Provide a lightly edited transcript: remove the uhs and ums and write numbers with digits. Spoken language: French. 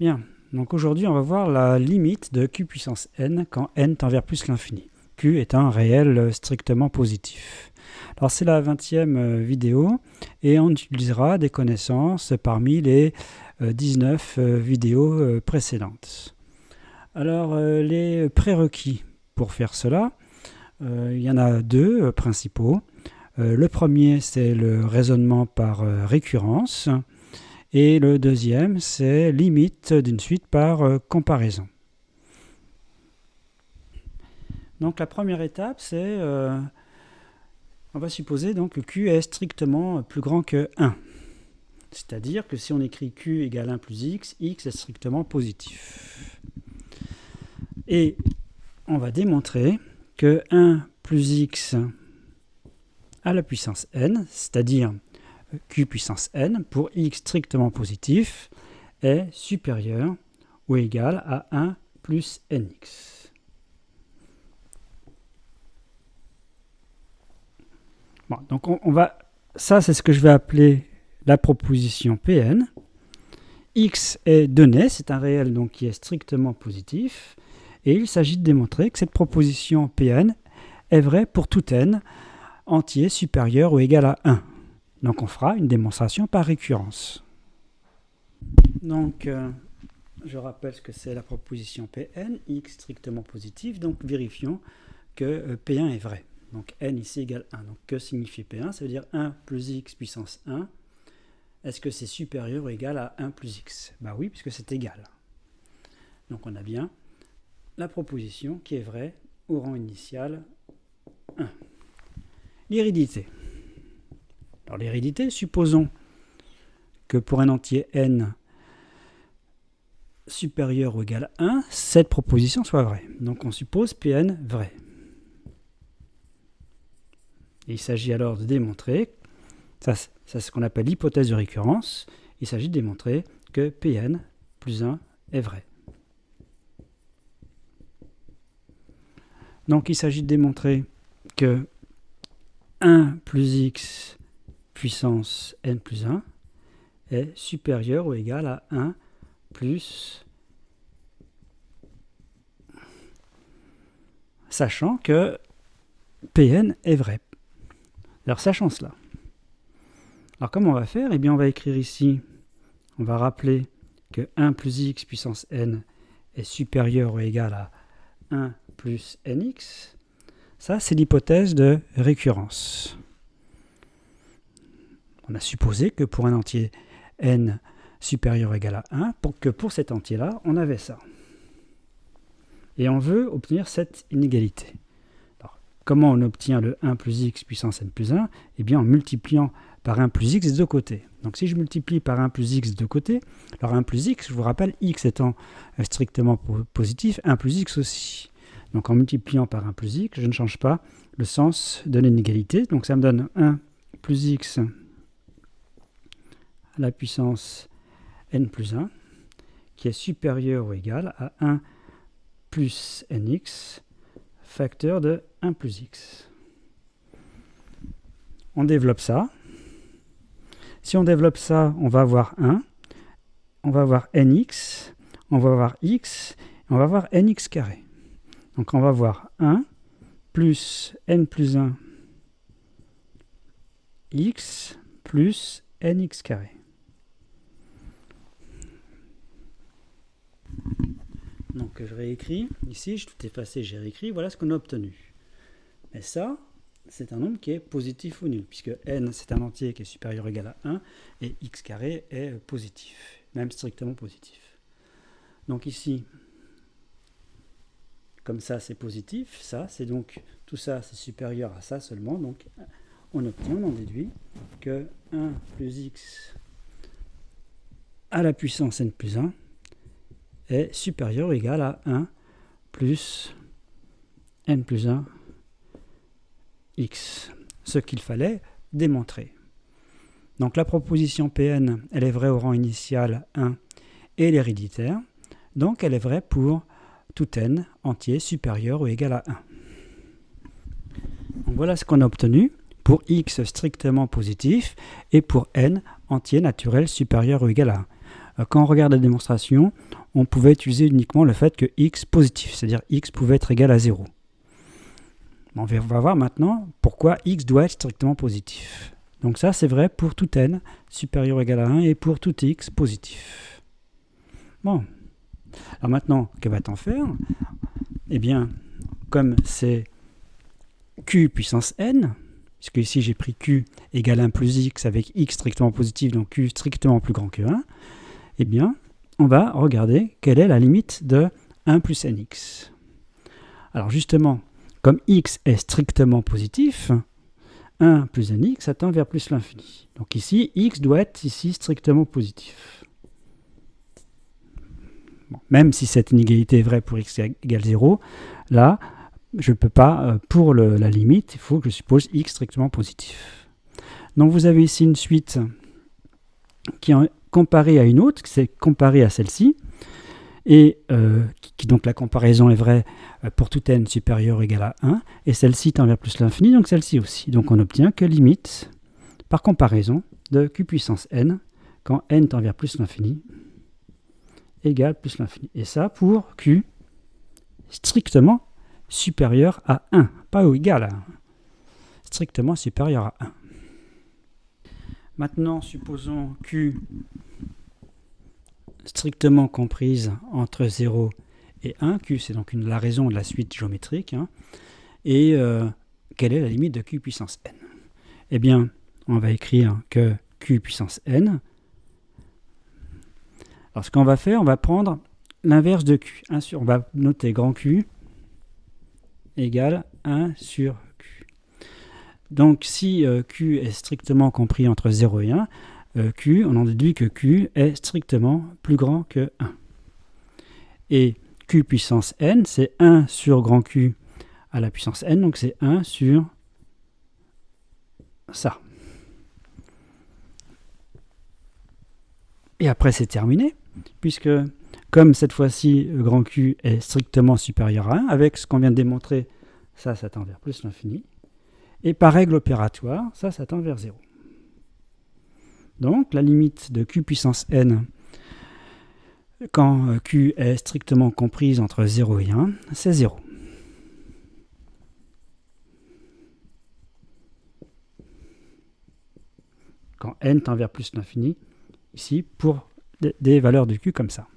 Bien, donc aujourd'hui on va voir la limite de q puissance n quand n tend vers plus l'infini. Q est un réel strictement positif. Alors c'est la 20e vidéo et on utilisera des connaissances parmi les 19 vidéos précédentes. Alors les prérequis pour faire cela, il y en a deux principaux. Le premier c'est le raisonnement par récurrence. Et le deuxième, c'est limite d'une suite par comparaison. Donc la première étape, c'est, on va supposer donc que Q est strictement plus grand que 1. C'est-à-dire que si on écrit Q égale 1 plus X est strictement positif. Et on va démontrer que 1 plus X à la puissance n, c'est-à-dire Q puissance n pour x strictement positif est supérieur ou égal à 1 plus nx. Bon, donc ça c'est ce que je vais appeler la proposition Pn. X est donné, c'est un réel donc qui est strictement positif, et il s'agit de démontrer que cette proposition Pn est vraie pour tout n entier supérieur ou égal à 1. Donc on fera une démonstration par récurrence. Donc je rappelle ce que c'est la proposition Pn, x strictement positif, donc vérifions que P1 est vrai. Donc n ici égale 1. Donc que signifie P1? Ça veut dire 1 plus x puissance 1. Est-ce que c'est supérieur ou égal à 1 plus x? Bah oui, puisque c'est égal. Donc on a bien la proposition qui est vraie au rang initial 1. L'hérédité. Alors l'hérédité, supposons que pour un entier n supérieur ou égal à 1, cette proposition soit vraie. Donc on suppose Pn vrai. Et il s'agit alors de démontrer, ça c'est ce qu'on appelle l'hypothèse de récurrence, il s'agit de démontrer que Pn plus 1 est vrai. Donc il s'agit de démontrer que 1 plus x puissance n plus 1 est supérieur ou égal à 1 plus, sachant que Pn est vrai. Alors sachant cela. Alors comment on va faire? Eh bien on va écrire ici, on va rappeler que 1 plus x puissance n est supérieur ou égal à 1 plus nx. Ça c'est l'hypothèse de récurrence. On a supposé que pour un entier n supérieur ou égal à 1, pour cet entier-là, on avait ça. Et on veut obtenir cette inégalité. Alors, comment on obtient le 1 plus x puissance n plus 1? Eh bien en multipliant par 1 plus x des deux côtés. Donc si je multiplie par 1 plus x des deux côtés, alors 1 plus x, je vous rappelle, x étant strictement positif, 1 plus x aussi. Donc en multipliant par 1 plus x, je ne change pas le sens de l'inégalité. Donc ça me donne 1 plus x à la puissance n plus 1, qui est supérieur ou égal à 1 plus nx, facteur de 1 plus x. On développe ça. Si on développe ça, on va avoir 1, on va avoir nx, on va avoir x, et on va avoir nx carré. Donc on va avoir 1 plus n plus 1 x plus nx carré. Donc je réécris, ici je tout effacé, j'ai réécrit, voilà ce qu'on a obtenu. Mais ça, c'est un nombre qui est positif ou nul, puisque n c'est un entier qui est supérieur ou égal à 1, et x carré est positif, même strictement positif. Donc ici, comme ça c'est positif, ça c'est donc, tout ça c'est supérieur à ça seulement, donc on obtient, on en déduit que 1 plus x à la puissance n plus 1 est supérieur ou égal à 1 plus n plus 1 x, ce qu'il fallait démontrer. Donc la proposition Pn, elle est vraie au rang initial 1 et l'héréditaire, donc elle est vraie pour tout n entier supérieur ou égal à 1. Donc voilà ce qu'on a obtenu pour x strictement positif et pour n entier naturel supérieur ou égal à 1. quand on regarde la démonstration, on pouvait utiliser uniquement le fait que x positif, c'est-à-dire x pouvait être égal à 0. On va voir maintenant pourquoi x doit être strictement positif. Donc ça, c'est vrai pour tout n supérieur ou égal à 1 et pour tout x positif. Bon. Alors maintenant, que va-t-on faire? Eh bien, comme c'est q puissance n, puisque ici j'ai pris q égale 1 plus x avec x strictement positif, donc q strictement plus grand que 1, eh bien, on va regarder quelle est la limite de 1 plus nx. Alors justement, comme x est strictement positif, 1 plus nx, ça tend vers plus l'infini. Donc ici, x doit être ici strictement positif. Bon, même si cette inégalité est vraie pour x égale 0, là, je ne peux pas, pour la limite, il faut que je suppose x strictement positif. Donc vous avez ici une suite qui est comparée à une autre, qui c'est comparée à celle-ci, et donc la comparaison est vraie pour tout n supérieur ou égal à 1, et celle-ci tend vers plus l'infini, donc celle-ci aussi. Donc on obtient que limite, par comparaison, de q puissance n, quand n tend vers plus l'infini, égale plus l'infini. Et ça pour q strictement supérieur à 1, pas ou égal à 1, strictement supérieur à 1. Maintenant, supposons q strictement comprise entre 0 et 1. Q, c'est donc la raison de la suite géométrique. Hein, et quelle est la limite de q puissance n? Eh bien, on va écrire que q puissance n. Alors, ce qu'on va faire, on va prendre l'inverse de q. On va noter grand q égale 1 sur q. Donc, si q est strictement compris entre 0 et 1, q, on en déduit que q est strictement plus grand que 1. Et q puissance n, c'est 1 sur grand q à la puissance n, donc c'est 1 sur ça. Et après, c'est terminé, puisque comme cette fois-ci, grand q est strictement supérieur à 1, avec ce qu'on vient de démontrer, ça tend vers plus l'infini. Et par règle opératoire, ça tend vers 0. Donc, la limite de q puissance n, quand q est strictement comprise entre 0 et 1, c'est 0. Quand n tend vers plus l'infini, ici, pour des valeurs de q comme ça.